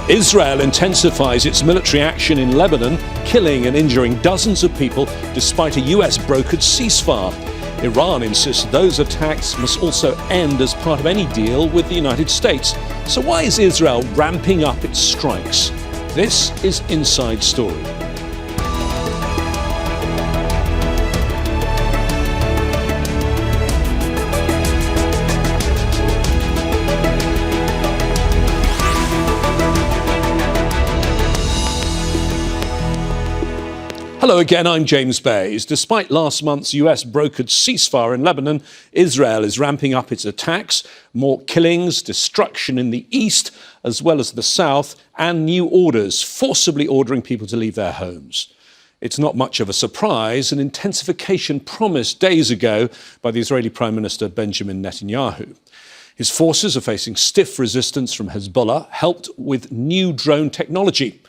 Israel intensifies its military action in Lebanon, killing and injuring dozens of people despite a US-brokered ceasefire. Iran insists those attacks must also end as part of any deal with the United States. So why is Israel ramping up its strikes? This is Inside Story. Hello again, I'm James Bays. Despite last month's US-brokered ceasefire in Lebanon, Israel is ramping up its attacks, more killings, destruction in the east as well as the south, and new orders forcibly ordering people to leave their homes. It's not much of a surprise, an intensification promised days ago by the Israeli Prime Minister Benjamin Netanyahu. His forces are facing stiff resistance from Hezbollah, helped with new drone technology.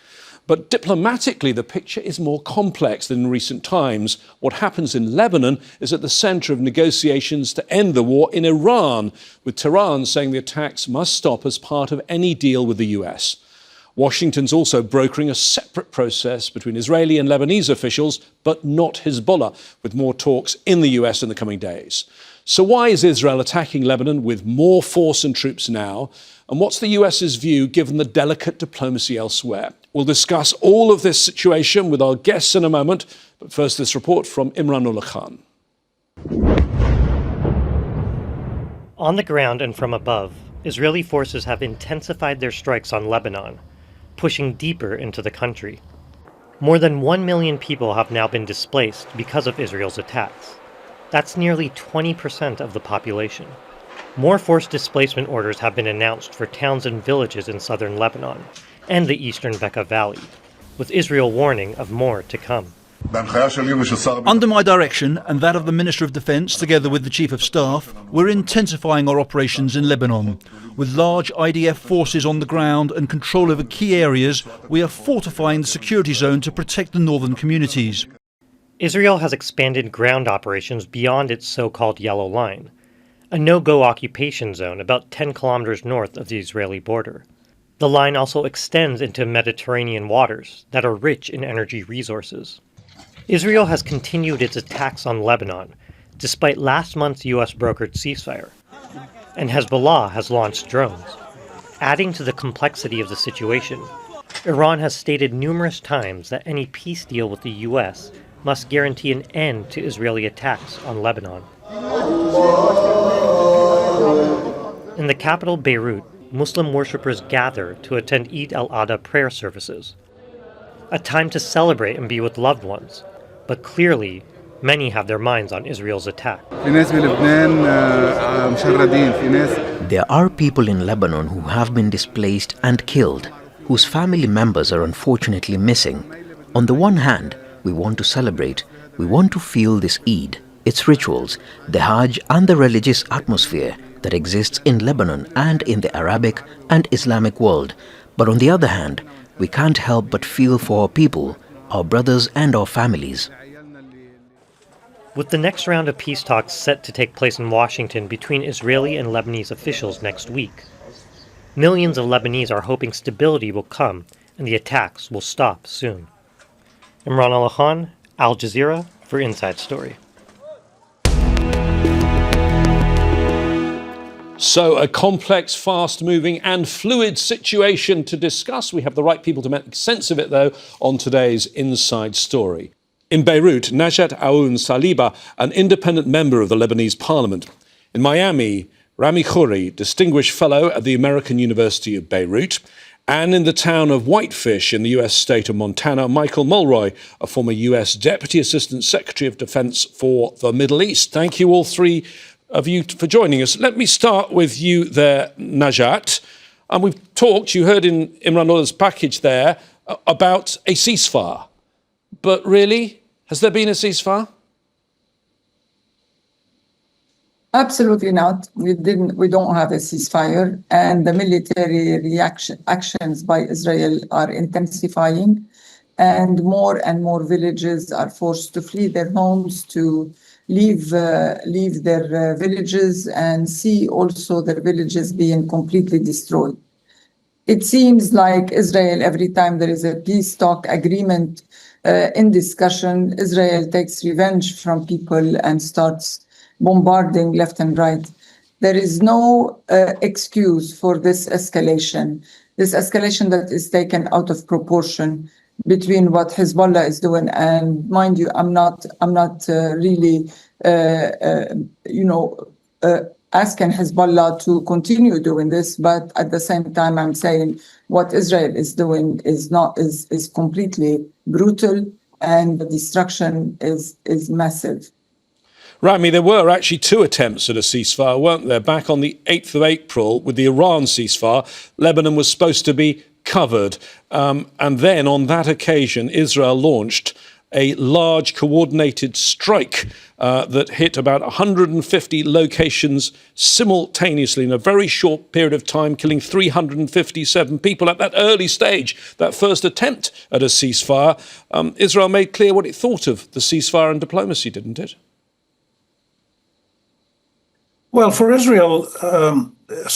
But diplomatically, the picture is more complex than in recent times. What happens in Lebanon is at the centre of negotiations to end the war in Iran, with Tehran saying the attacks must stop as part of any deal with the US. Washington's also brokering a separate process between Israeli and Lebanese officials, but not Hezbollah, with more talks in the US in the coming days. So why is Israel attacking Lebanon with more force and troops now? And what's the US's view given the delicate diplomacy elsewhere? We'll discuss all of this situation with our guests in a moment. But first, this report from Imran Khan. On the ground and from above, Israeli forces have intensified their strikes on Lebanon, pushing deeper into the country. More than 1 million people have now been displaced because of Israel's attacks. That's nearly 20% of the population. More forced displacement orders have been announced for towns and villages in southern Lebanon and the eastern Bekaa Valley, with Israel warning of more to come. Under my direction and that of the Minister of Defence, together with the Chief of Staff, we're intensifying our operations in Lebanon. With large IDF forces on the ground and control over key areas, we are fortifying the security zone to protect the northern communities. Israel has expanded ground operations beyond its so-called Yellow Line, a no-go occupation zone about 10 kilometers north of the Israeli border. The line also extends into Mediterranean waters that are rich in energy resources. Israel has continued its attacks on Lebanon, despite last month's US-brokered ceasefire, and Hezbollah has launched drones. Adding to the complexity of the situation, Iran has stated numerous times that any peace deal with the US must guarantee an end to Israeli attacks on Lebanon. In the capital Beirut, Muslim worshippers gather to attend Eid al-Adha prayer services, a time to celebrate and be with loved ones. But clearly, many have their minds on Israel's attack. There are people in Lebanon who have been displaced and killed, whose family members are unfortunately missing. On the one hand, we want to celebrate, we want to feel this Eid, its rituals, the Hajj and the religious atmosphere that exists in Lebanon and in the Arabic and Islamic world. But on the other hand, we can't help but feel for our people, our brothers and our families. With the next round of peace talks set to take place in Washington between Israeli and Lebanese officials next week, millions of Lebanese are hoping stability will come and the attacks will stop soon. Imran Khan, Al Jazeera for Inside Story. So a complex, fast-moving and fluid situation to discuss. We have the right people to make sense of it, though, on today's Inside Story. In Beirut, Najat Aoun Saliba, an independent member of the Lebanese parliament. In Miami, Rami Khouri, distinguished fellow at the American University of Beirut. And in the town of Whitefish in the US state of Montana, Michael Mulroy, a former US Deputy Assistant Secretary of Defense for the Middle East. Thank you all three of you for joining us. Let me start with you there, Najat. And we've talked, you heard in Imran Allah's package there, about a ceasefire. But really, has there been a ceasefire? Absolutely not. We don't have a ceasefire, and the military actions by Israel are intensifying, and more villages are forced to flee their homes, to leave their villages, and see also their villages being completely destroyed. it seems like Israel, every time there is a peace talk agreement in discussion, Israel takes revenge from people and starts bombarding left and right. There is no excuse for this escalation that is taken out of proportion between what Hezbollah is doing. And mind you, I'm not really, asking Hezbollah to continue doing this, but at the same time, I'm saying what Israel is doing is completely brutal, and the destruction is massive. Rami, there were actually two attempts at a ceasefire, weren't there? Back on the 8th of April with the Iran ceasefire, Lebanon was supposed to be covered. And then on that occasion, Israel launched a large coordinated strike that hit about 150 locations simultaneously in a very short period of time, killing 357 people. At that early stage, that first attempt at a ceasefire, Israel made clear what it thought of the ceasefire and diplomacy, didn't it? Well, for Israel,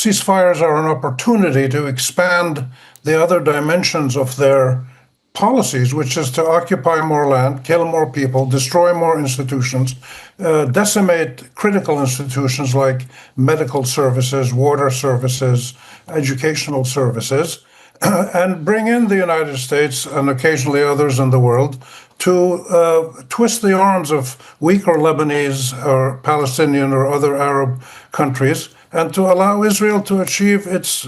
ceasefires are an opportunity to expand the other dimensions of their policies, which is to occupy more land, kill more people, destroy more institutions, decimate critical institutions like medical services, water services, educational services, and bring in the United States and occasionally others in the world to twist the arms of weaker Lebanese or Palestinian or other Arab countries, and to allow Israel to achieve its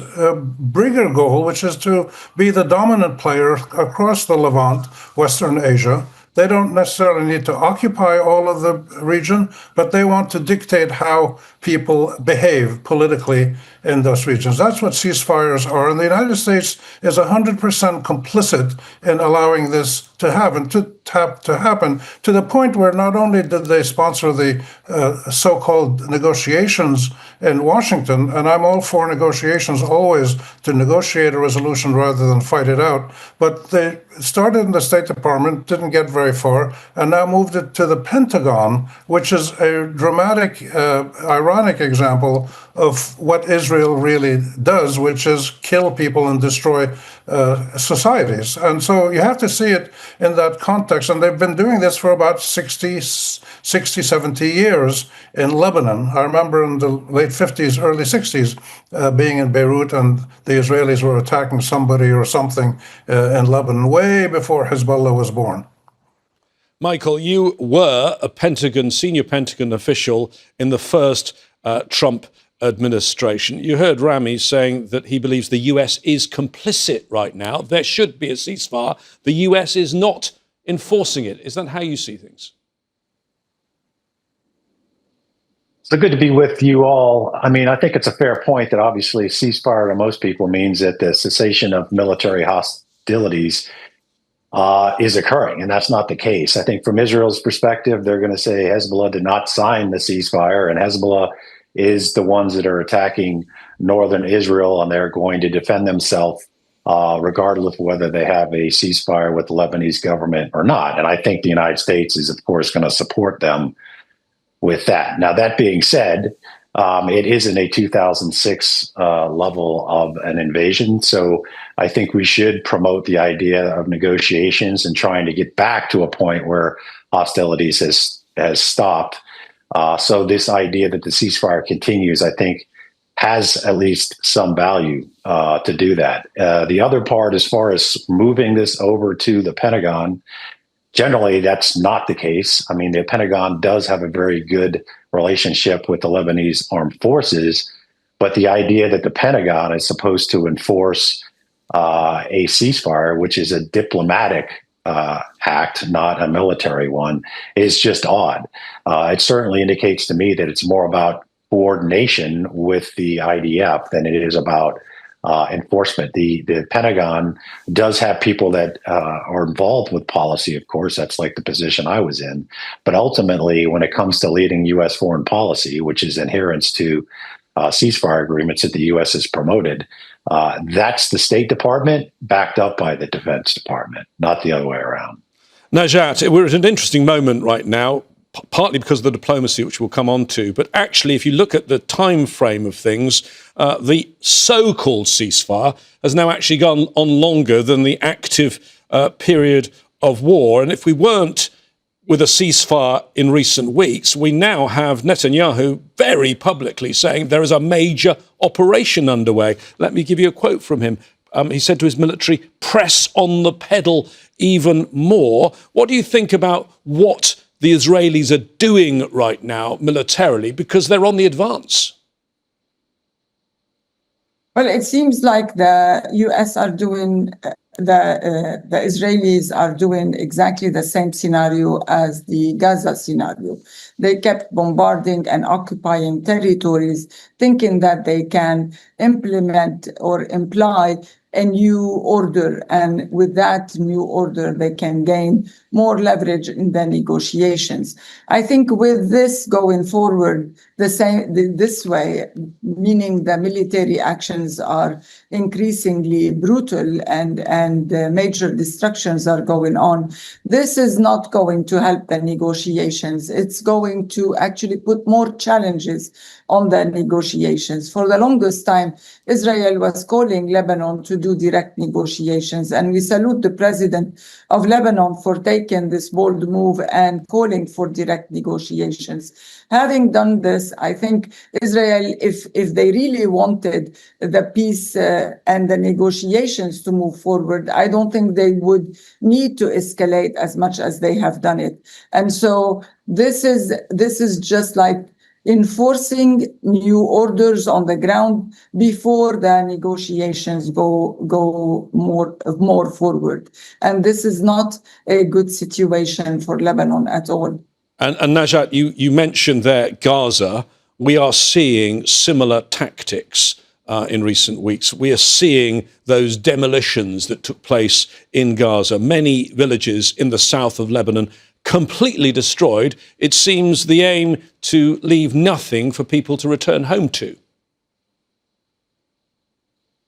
bigger goal, which is to be the dominant player across the Levant, Western Asia. They don't necessarily need to occupy all of the region, but they want to dictate how people behave politically in those regions. That's what ceasefires are. And the United States is 100% complicit in allowing this to happen, to the point where not only did they sponsor the so-called negotiations in Washington, and I'm all for negotiations always, to negotiate a resolution rather than fight it out, but they started in the State Department, didn't get very far, and now moved it to the Pentagon, which is a dramatic, ironic example of what Israel really does, which is kill people and destroy societies. And so you have to see it in that context. And they've been doing this for about 60, 70 years in Lebanon. I remember in the late 50s, early 60s, being in Beirut, and the Israelis were attacking somebody or something in Lebanon way before Hezbollah was born. Michael, you were a senior Pentagon official in the first Trump administration. You heard Rami saying that he believes the US is complicit right now. There should be a ceasefire. The US is not enforcing it. Is that how you see things? So good to be with you all. I mean, I think it's a fair point that obviously ceasefire to most people means that the cessation of military hostilities is occurring, and that's not the case. I think from Israel's perspective, they're going to say Hezbollah did not sign the ceasefire, and Hezbollah is the ones that are attacking northern Israel, and they're going to defend themselves regardless of whether they have a ceasefire with the Lebanese government or not. And I think the United States is, of course, going to support them with that. Now, that being said, it isn't a 2006 level of an invasion. So I think we should promote the idea of negotiations and trying to get back to a point where hostilities has stopped. So this idea that the ceasefire continues, I think, has at least some value to do that. The other part, as far as moving this over to the Pentagon, generally that's not the case. I mean, the Pentagon does have a very good relationship with the Lebanese armed forces, but the idea that the Pentagon is supposed to enforce a ceasefire, which is a diplomatic act, not a military one, is just odd. It certainly indicates to me that it's more about coordination with the IDF than it is about enforcement. The Pentagon does have people that are involved with policy, of course. That's like the position I was in. But ultimately, when it comes to leading U.S. foreign policy, which is adherence to ceasefire agreements that the U.S. has promoted, that's the State Department backed up by the Defense Department, not the other way around. Najat, we're at an interesting moment right now. partly because of the diplomacy, which we'll come on to. But actually, if you look at the time frame of things, the so-called ceasefire has now actually gone on longer than the active period of war. And if we weren't with a ceasefire in recent weeks, we now have Netanyahu very publicly saying there is a major operation underway. Let me give you a quote from him. He said to his military, press on the pedal even more. What do you think about what the Israelis are doing right now militarily, because they're on the advance? Well, it seems like the US are doing, the Israelis are doing exactly the same scenario as the Gaza scenario. They kept bombarding and occupying territories, thinking that they can implement or imply a new order. And with that new order, they can gain more leverage in the negotiations. I think with this going forward, this way, meaning the military actions are increasingly brutal and major destructions are going on, this is not going to help the negotiations. It's going to actually put more challenges on the negotiations. For the longest time, Israel was calling Lebanon to do direct negotiations, and we salute the president of Lebanon for taking this bold move and calling for direct negotiations. Having done this, I think Israel, if they really wanted the peace and the negotiations to move forward, I don't think they would need to escalate as much as they have done it. And so this is just like enforcing new orders on the ground before the negotiations go more forward. And this is not a good situation for Lebanon at all. And Najat, you mentioned there Gaza. We are seeing similar tactics in recent weeks. We are seeing those demolitions that took place in Gaza. Many villages in the south of Lebanon completely destroyed. It seems the aim to leave nothing for people to return home to.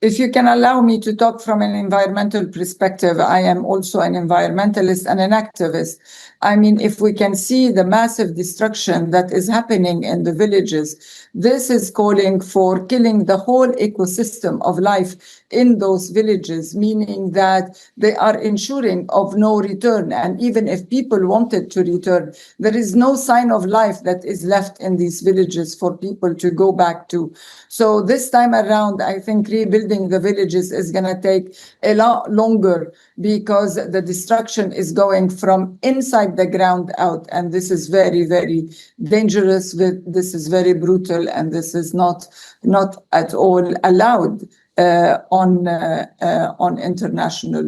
If you can allow me to talk from an environmental perspective, I am also an environmentalist and an activist. I mean, if we can see the massive destruction that is happening in the villages, this is calling for killing the whole ecosystem of life in those villages, meaning that they are ensuring of no return. And even if people wanted to return, there is no sign of life that is left in these villages for people to go back to. So this time around, I think rebuilding the villages is going to take a lot longer because the destruction is going from inside the ground out. And this is very, very dangerous. This is very brutal. And this is not at all allowed on international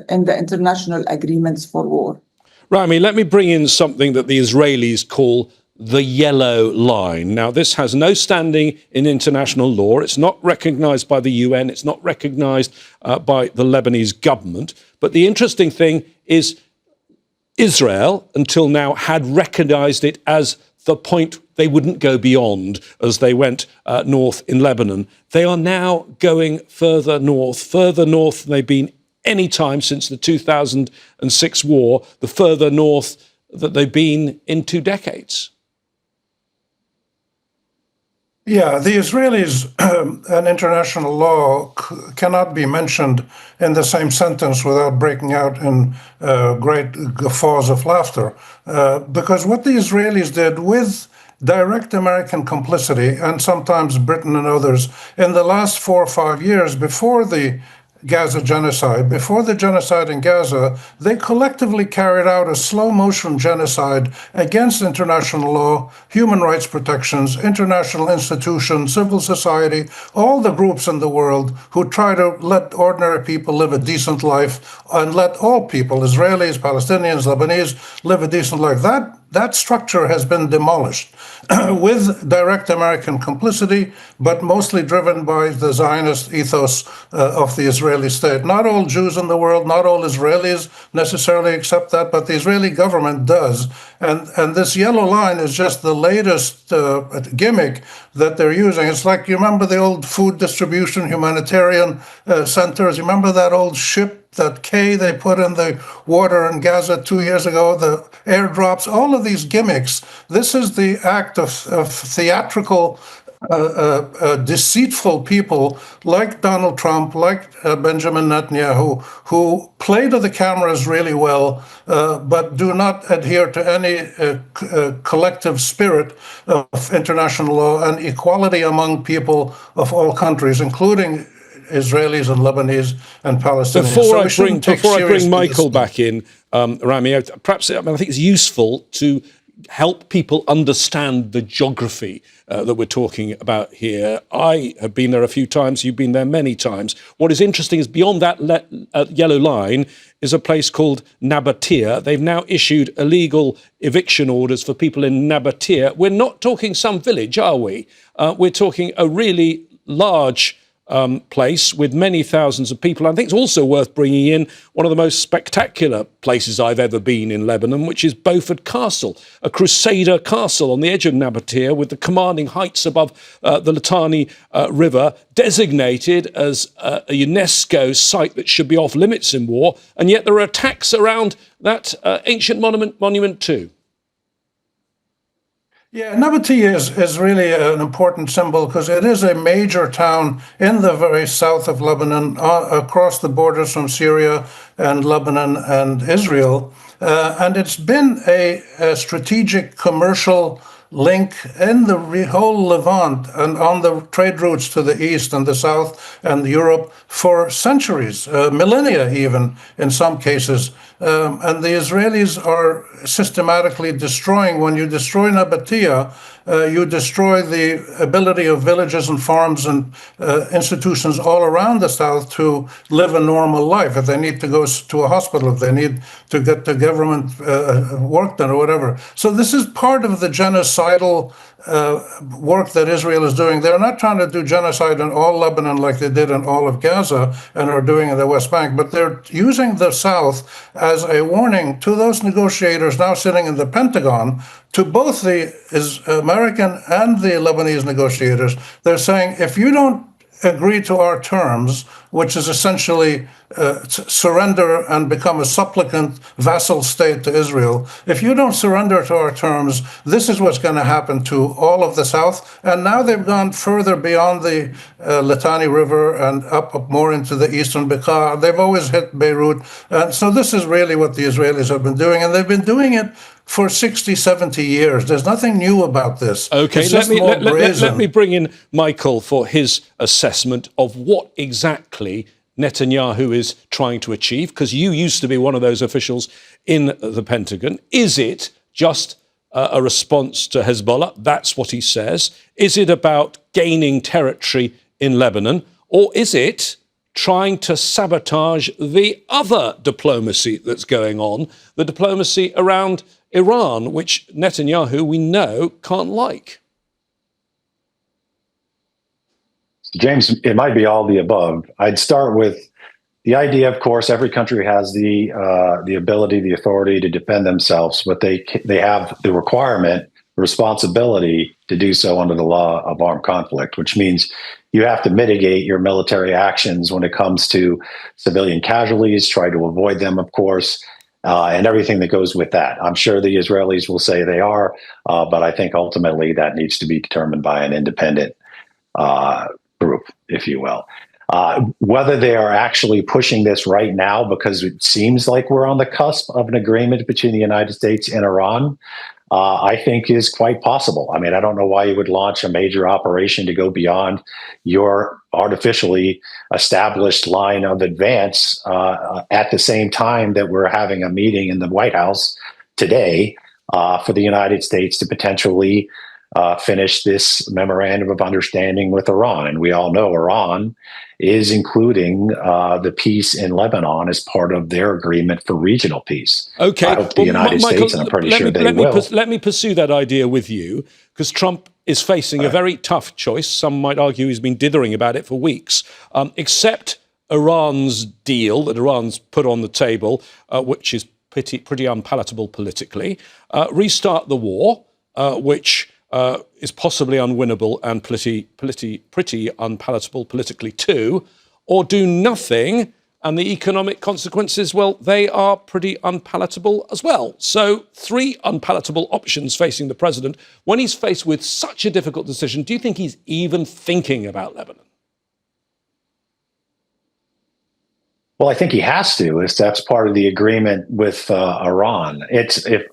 in the international agreements for war. Rami, let me bring in something that the Israelis call the yellow line. Now, this has no standing in international law. It's not recognized by the UN. It's not recognized by the Lebanese government. But the interesting thing is Israel, until now, had recognized it as the point they wouldn't go beyond as they went north in Lebanon. They are now going further north than they've been any time since the 2006 war, the further north that they've been in 2 decades. Yeah, the Israelis and international law cannot be mentioned in the same sentence without breaking out in great guffaws of laughter. Because what the Israelis did with direct American complicity, and sometimes Britain and others, in the last 4 or 5 years before the Gaza genocide, before the genocide in Gaza, they collectively carried out a slow-motion genocide against international law, human rights protections, international institutions, civil society, all the groups in the world who try to let ordinary people live a decent life and let all people, Israelis, Palestinians, Lebanese, live a decent life. That structure has been demolished with direct American complicity, but mostly driven by the Zionist ethos of the Israeli state. Not all Jews in the world, not all Israelis necessarily accept that, but the Israeli government does. And this yellow line is just the latest gimmick that they're using. It's like, you remember the old food distribution humanitarian centers? You remember that old ship that K they put in the water in Gaza 2 years ago, the airdrops, all of these gimmicks. This is the act of theatrical, deceitful people like Donald Trump, like Benjamin Netanyahu, who play to the cameras really well, but do not adhere to any collective spirit of international law and equality among people of all countries, including Israelis and Lebanese and Palestinians. Before I bring Michael back in, Rami, perhaps I think it's useful to help people understand the geography that we're talking about here. I have been there a few times. You've been there many times. What is interesting is beyond that yellow line is a place called Nabatea. They've now issued illegal eviction orders for people in Nabatea. We're not talking some village, are we? We're talking a really large place with many thousands of people. I think it's also worth bringing in one of the most spectacular places I've ever been in Lebanon, which is Beaufort Castle, a Crusader castle on the edge of Nabatea with the commanding heights above the Litani River, designated as a UNESCO site that should be off limits in war. And yet there are attacks around that ancient monument too. Yeah, Nabatea is really an important symbol because it is a major town in the very south of Lebanon, across the borders from Syria and Lebanon and Israel. And it's been a strategic commercial link in the whole Levant and on the trade routes to the east and the south and Europe for centuries, millennia even in some cases. And the Israelis are systematically destroying. When you destroy Nabatea, you destroy the ability of villages and farms and institutions all around the south to live a normal life. If they need to go to a hospital, if they need to get the government work done or whatever. So this is part of the genocidal work that Israel is doing. They're not trying to do genocide in all Lebanon like they did in all of Gaza and are doing in the West Bank, but they're using the South as a warning to those negotiators now sitting in the Pentagon, to both the American and the Lebanese negotiators. They're saying, if you don't agree to our terms, which is essentially surrender and become a supplicant vassal state to Israel. If you don't surrender to our terms, this is what's going to happen to all of the South. And now they've gone further beyond the Litani River and up more into the eastern Bekaa. They've always hit Beirut. So this is really what the Israelis have been doing. And they've been doing it for 60, 70 years. There's nothing new about this. Okay, let me bring in Michael for his assessment of what exactly Netanyahu is trying to achieve, because you used to be one of those officials in the Pentagon. Is it just a response to Hezbollah? That's what he says. Is it about gaining territory in Lebanon? Or is it trying to sabotage the other diplomacy that's going on, the diplomacy around Iran, which Netanyahu, we know, can't like? James, it might be all the above. I'd start with the idea, of course, every country has the ability, the authority to defend themselves, but they have the requirement, responsibility to do so under the law of armed conflict, which means you have to mitigate your military actions when it comes to civilian casualties, try to avoid them, of course, and everything that goes with that. I'm sure the Israelis will say they are, but I think ultimately that needs to be determined by an independent group, if you will. Whether they are actually pushing this right now, because it seems like we're on the cusp of an agreement between the United States and Iran, I think is quite possible. I mean, I don't know why you would launch a major operation to go beyond your artificially established line of advance at the same time that we're having a meeting in the White House today for the United States to potentially finish this memorandum of understanding with Iran. And we all know Iran is including the peace in Lebanon as part of their agreement for regional peace. Okay. I hope the United States, and I'm pretty sure they will. Let me pursue that idea with you, because Trump is facing a very tough choice. Some might argue he's been dithering about it for weeks. Accept Iran's deal that Iran's put on the table, which is pretty unpalatable politically. Restart the war, which is possibly unwinnable and pretty unpalatable politically too, or do nothing And the economic consequences, well, they are pretty unpalatable as well. So 3 unpalatable options facing the president. When he's faced with such a difficult decision, do you think he's even thinking about Lebanon? Well, I think he has to. That's part of the agreement with Iran.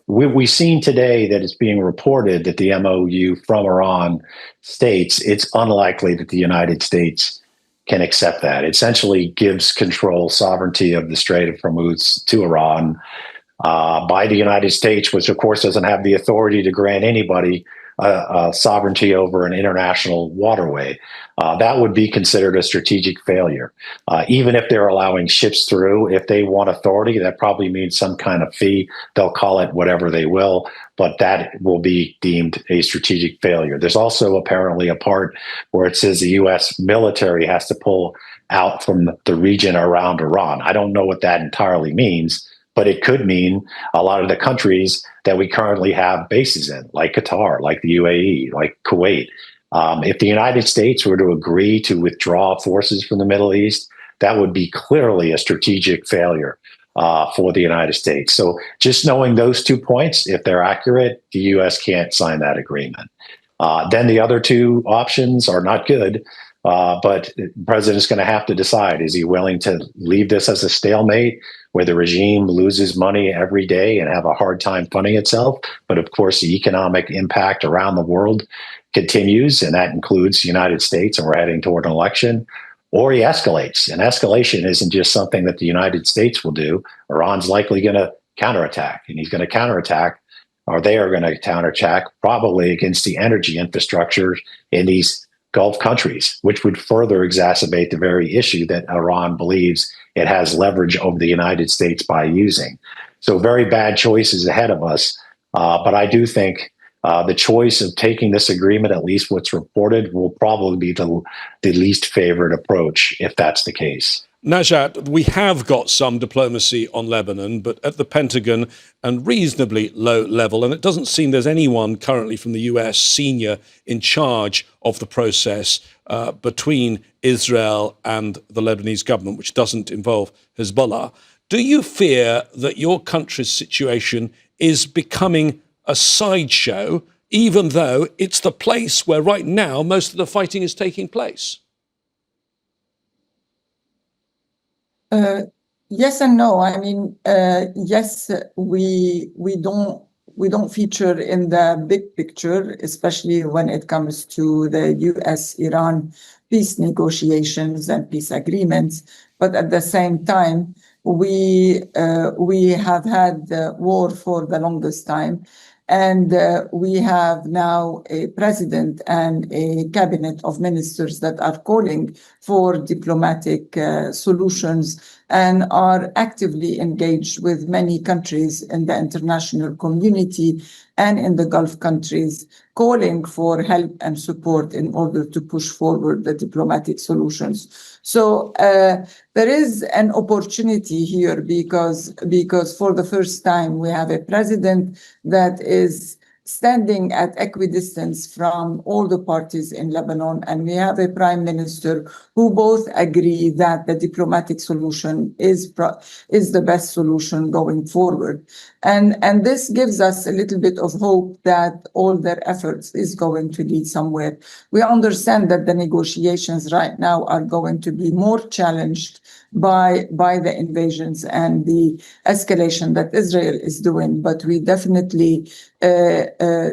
We've seen today that it's being reported that the MOU from Iran states it's unlikely that the United States can accept that. It essentially gives control, sovereignty of the Strait of Hormuz to Iran by the United States, which of course doesn't have the authority to grant anybody sovereignty over an international waterway. That would be considered a strategic failure. Even if they're allowing ships through, if they want authority, that probably means some kind of fee. They'll call it whatever they will, but that will be deemed a strategic failure. There's also apparently a part where it says the U.S. military has to pull out from the region around Iran. I don't know what that entirely means, but it could mean a lot of the countries that we currently have bases in, like Qatar, like the UAE, like Kuwait. If the United States were to agree to withdraw forces from the Middle East, that would be clearly a strategic failure for the United States. So just knowing those 2 points, if they're accurate, the U.S. can't sign that agreement. Then the other 2 options are not good. But the president's going to have to decide, is he willing to leave this as a stalemate where the regime loses money every day and have a hard time funding itself? But of course, the economic impact around the world continues, and that includes the United States, and we're heading toward an election. Or he escalates. And escalation isn't just something that the United States will do. Iran's likely going to counterattack, and he's going to counterattack, or they are going to counterattack probably against the energy infrastructure in these Gulf countries, which would further exacerbate the very issue that Iran believes it has leverage over the United States by using. So very bad choices ahead of us. But I do think the choice of taking this agreement, at least what's reported, will probably be the least favored approach if that's the case. Najat, we have got some diplomacy on Lebanon, but at the Pentagon and reasonably low level, and it doesn't seem there's anyone currently from the US senior in charge of the process between Israel and the Lebanese government, which doesn't involve Hezbollah. Do you fear that your country's situation is becoming a sideshow, even though it's the place where right now most of the fighting is taking place? Yes and no. I mean, yes, we don't feature in the big picture, especially when it comes to the U.S.-Iran peace negotiations and peace agreements. But at the same time, we have had the war for the longest time. And we have now a president and a cabinet of ministers that are calling for diplomatic solutions and are actively engaged with many countries in the international community and in the Gulf countries, calling for help and support in order to push forward the diplomatic solutions. So there is an opportunity here because for the first time we have a president that is standing at equidistance from all the parties in Lebanon, and we have a prime minister who both agree that the diplomatic solution is the best solution going forward. And this gives us a little bit of hope that all their efforts is going to lead somewhere. We understand that the negotiations right now are going to be more challenged by the invasions and the escalation that Israel is doing, but we definitely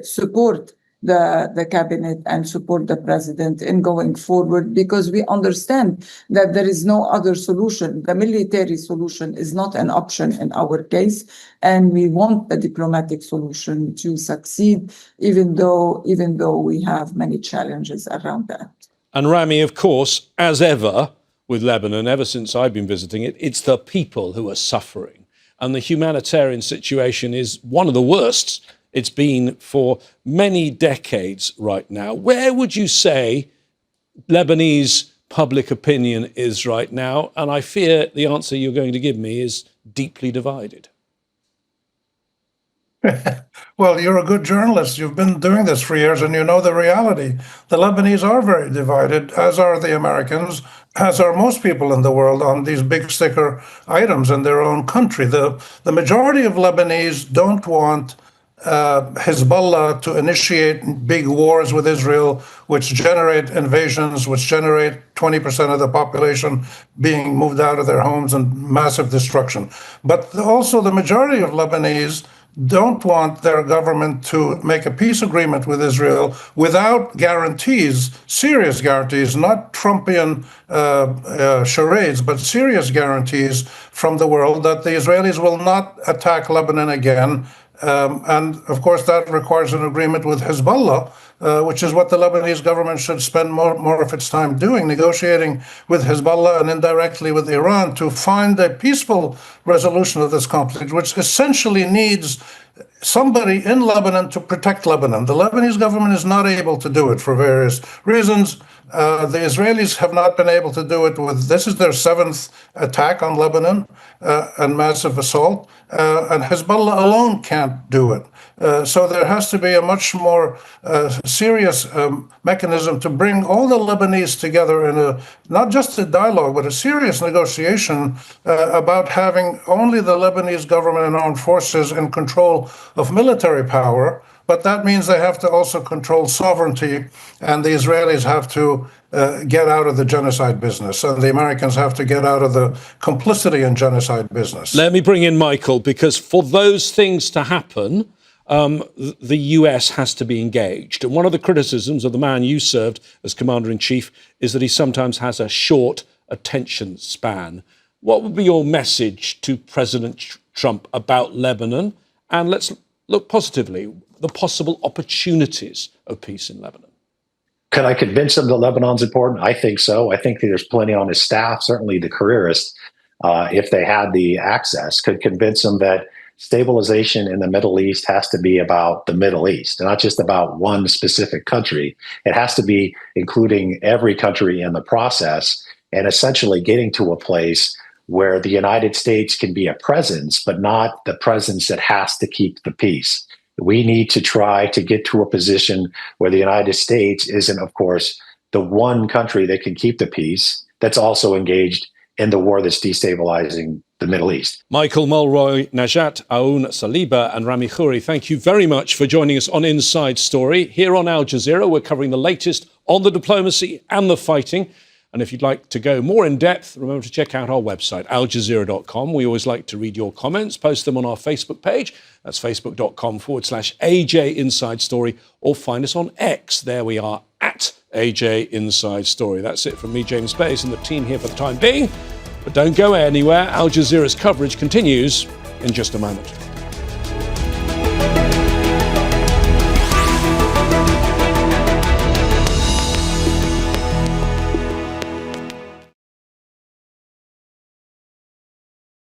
support the cabinet and support the president in going forward, because we understand that there is no other solution. The military solution is not an option in our case, and we want the diplomatic solution to succeed, even though we have many challenges around that. And Rami, of course, as ever with Lebanon, ever since I've been visiting it, it's the people who are suffering. And the humanitarian situation is one of the worst it's been for many decades right now. Where would you say Lebanese public opinion is right now? And I fear the answer you're going to give me is deeply divided. Well, you're a good journalist. You've been doing this for years and you know the reality. The Lebanese are very divided, as are the Americans, as are most people in the world on these big sticker items in their own country. The majority of Lebanese don't want Hezbollah to initiate big wars with Israel, which generate invasions, which generate 20% of the population being moved out of their homes and massive destruction. But also the majority of Lebanese don't want their government to make a peace agreement with Israel without guarantees, serious guarantees, not Trumpian charades, but serious guarantees from the world that the Israelis will not attack Lebanon again. And of course, that requires an agreement with Hezbollah, which is what the Lebanese government should spend more of its time doing, negotiating with Hezbollah and indirectly with Iran to find a peaceful resolution of this conflict, which essentially needs somebody in Lebanon to protect Lebanon. The Lebanese government is not able to do it for various reasons. The Israelis have not been able to do it this is their 7th attack on Lebanon and massive assault, and Hezbollah alone can't do it. So there has to be a much more serious mechanism to bring all the Lebanese together in not just a dialogue, but a serious negotiation about having only the Lebanese government and armed forces in control of military power. But that means they have to also control sovereignty, and the Israelis have to get out of the genocide business, and the Americans have to get out of the complicity in genocide business. Let me bring in Michael, because for those things to happen, the US has to be engaged. And one of the criticisms of the man you served as Commander-in-Chief is that he sometimes has a short attention span. What would be your message to President Trump about Lebanon? And let's look positively, the possible opportunities of peace in Lebanon. Could I convince him that Lebanon's important? I think so. I think there's plenty on his staff, certainly the careerists, if they had the access, could convince him that stabilization in the Middle East has to be about the Middle East, not just about one specific country. It has to be including every country in the process and essentially getting to a place where the United States can be a presence, but not the presence that has to keep the peace. We need to try to get to a position where the United States isn't, of course, the one country that can keep the peace, that's also engaged in the war that's destabilizing the Middle East. Michael, Mulroy, Najat, Aoun, Saliba and Rami Khouri, thank you very much for joining us on Inside Story. Here on Al Jazeera, we're covering the latest on the diplomacy and the fighting. And if you'd like to go more in depth, remember to check out our website, aljazeera.com. We always like to read your comments, post them on our Facebook page. That's facebook.com/AJ Inside Story, or find us on X. There we are, at AJ Inside Story. That's it from me, James Bays, and the team here for the time being. But don't go anywhere. Al Jazeera's coverage continues in just a moment.